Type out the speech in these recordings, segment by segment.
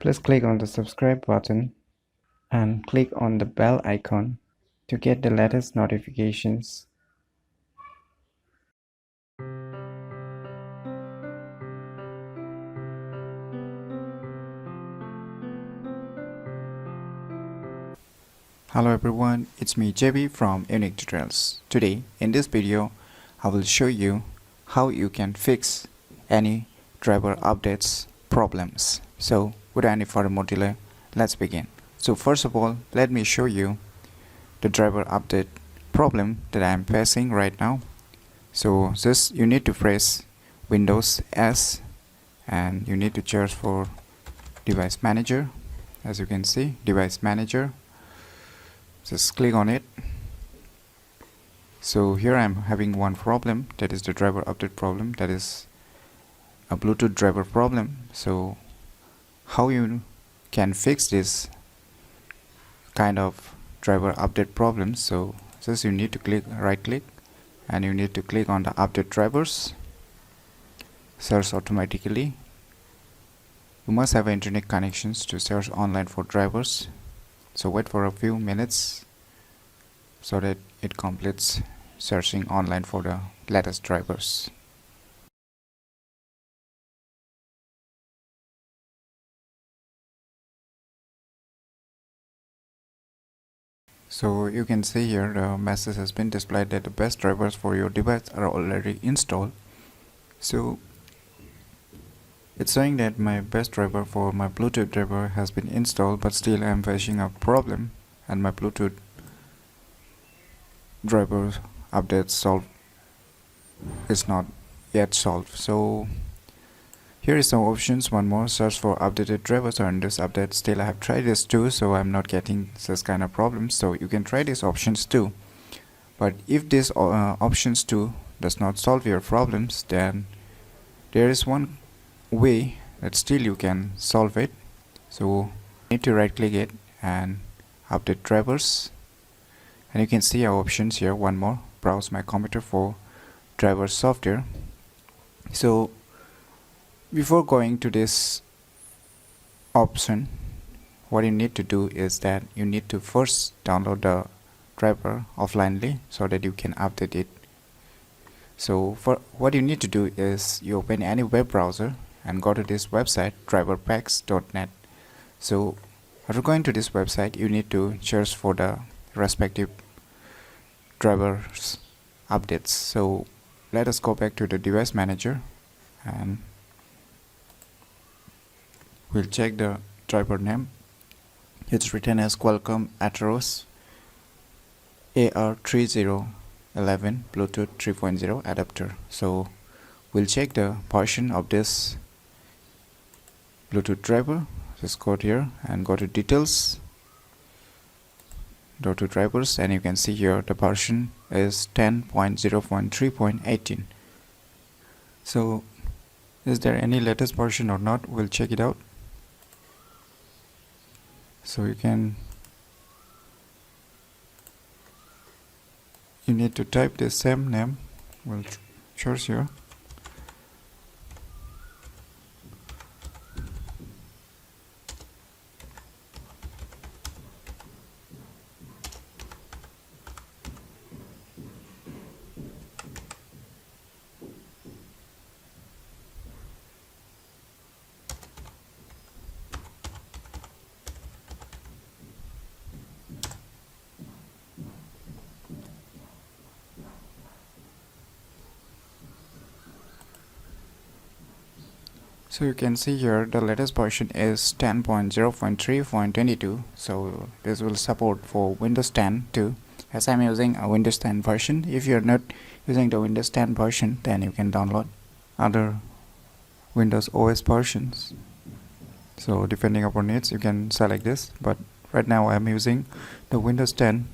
Please click on the subscribe button and click on the bell icon to get the latest notifications. Hello everyone, it's me JB from UniqueTutorials. Today in this video I will show you how you can fix any driver updates problems. So without any further more delay, let's begin. So first of all, let me show you the driver update problem that I am facing right now. So just you need to press Windows S and you need to search for device manager. As you can see, device manager, just click on it. So here I'm having one problem, that is the driver update problem, that is a Bluetooth driver problem. So how you can fix this kind of driver update problem? So just you need to right click and you need to click on the update drivers, search automatically. You must have internet connections to search online for drivers. So wait for a few minutes so that it completes searching online for the latest drivers. So you can see here the message has been displayed that the best drivers for your device are already installed. So it's saying that my best driver for my Bluetooth driver has been installed, but still I'm facing a problem and my Bluetooth driver update is not yet solved. So here is some options. One more, search for updated drivers or this update. Still I have tried this too, so I'm not getting such kind of problems. So you can try these options too. But if these options too does not solve your problems, then there is one way that still you can solve it. So you need to right click it and update drivers, and you can see our options here. One more, browse my computer for driver software. So before going to this option, what you need to do is that you need to first download the driver offlinely so that you can update it. So for what you need to do is you open any web browser and go to this website, driverpacks.net. So after going to this website, you need to search for the respective drivers updates. So let us go back to the device manager and we'll check the driver name. It's written as Qualcomm Atheros AR3011 Bluetooth 3.0 adapter. So we'll check the version of this Bluetooth driver. Just go here and go to details, go to drivers, and you can see here the version is 10.0.3.18. so is there any latest version or not? We'll check it out. So you need to type the same name. We'll search here. So you can see here the latest version is 10.0.3.22. so this will support for Windows 10 too, as I'm using a Windows 10 version. If you're not using the Windows 10 version, then you can download other Windows OS versions. So depending upon needs, you can select this, but right now I'm using the Windows 10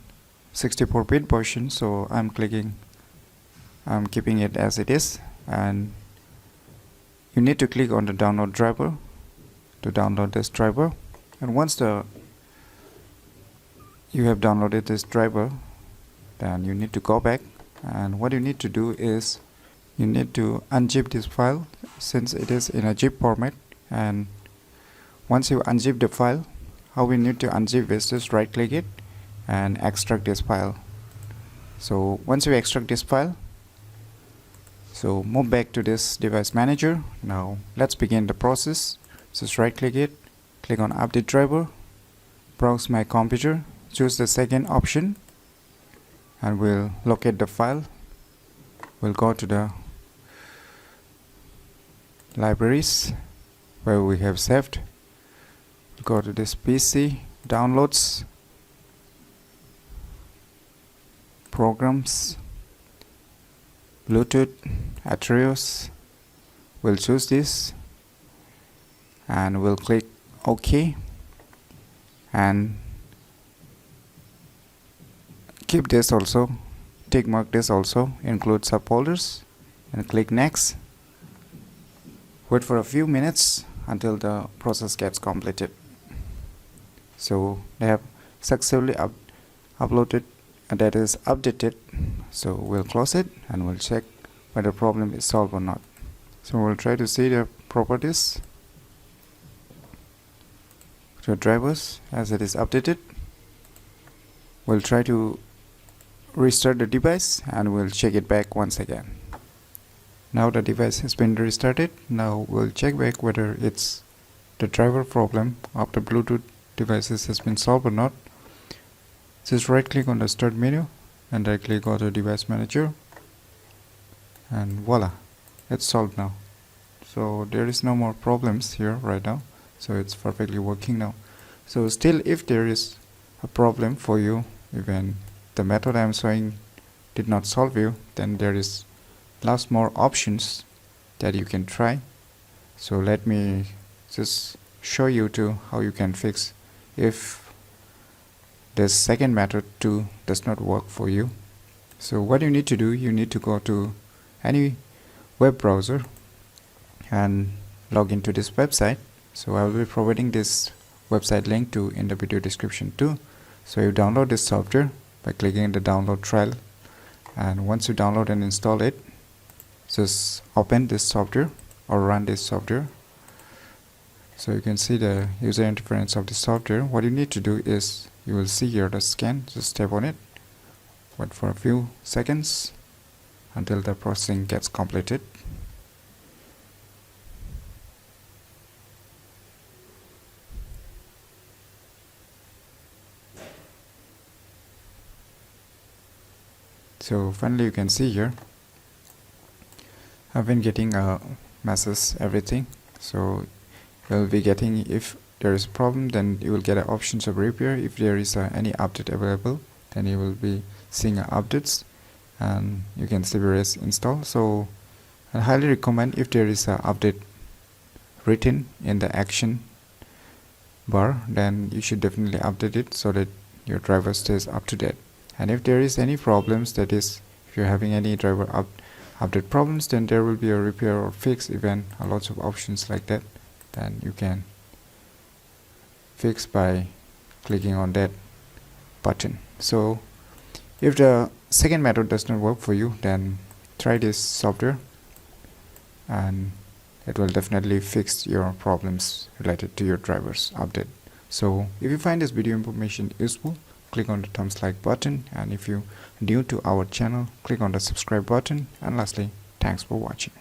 64-bit version, so I'm keeping it as it is. And you need to click on the download driver to download this driver. And once you have downloaded this driver, then you need to go back, and what you need to do is you need to unzip this file since it is in a zip format. And once you unzip the file, how we need to unzip is just right click it and extract this file. So once you extract this file, so move back to this device manager. Now let's begin the process. Just right click it, click on update driver, browse my computer, choose the second option, and we'll locate the file. We'll go to the libraries where we have saved. Go to this PC, downloads, programs, Bluetooth, Tutorials. We'll choose this and we'll click OK and keep this also, tick mark this also, include subfolders, and click next. Wait for a few minutes until the process gets completed. So they have successfully uploaded, and that is updated. So we'll close it and we'll check whether the problem is solved or not. So we'll try to see the properties to drivers as it is updated. We'll try to restart the device and we'll check it back once again. Now the device has been restarted. Now we'll check back whether it's the driver problem of the Bluetooth devices has been solved or not. Just right click on the start menu and directly go to device manager, and voila, it's solved now. So there is no more problems here right now, so it's perfectly working now. So still, if there is a problem for you, even the method I am showing did not solve you, then there is lots more options that you can try. So let me just show you to how you can fix if this second method too does not work for you. So what you need to do, you need to go to any web browser and log into this website. So I will be providing this website link to in the video description too. So you download this software by clicking the download trial, and once you download and install it, just open this software or run this software. So you can see the user interface of the software. What you need to do is, you will see here the scan, just tap on it, wait for a few seconds until the processing gets completed. So finally you can see here I've been getting a message, everything. So you'll be getting, if there is a problem, then you will get options of repair. If there is any update available, then you will be seeing updates, and you can see where it's installed. So I highly recommend, if there is an update written in the action bar, then you should definitely update it so that your driver stays up to date. And if there is any problems, that is, if you're having any driver update problems, then there will be a repair or fix event, lots of options like that. Then you can fix by clicking on that button. So if the second method does not work for you, then try this software and it will definitely fix your problems related to your driver's update. So if you find this video information useful, click on the thumbs like button, and if you're new to our channel, click on the subscribe button, and lastly, thanks for watching.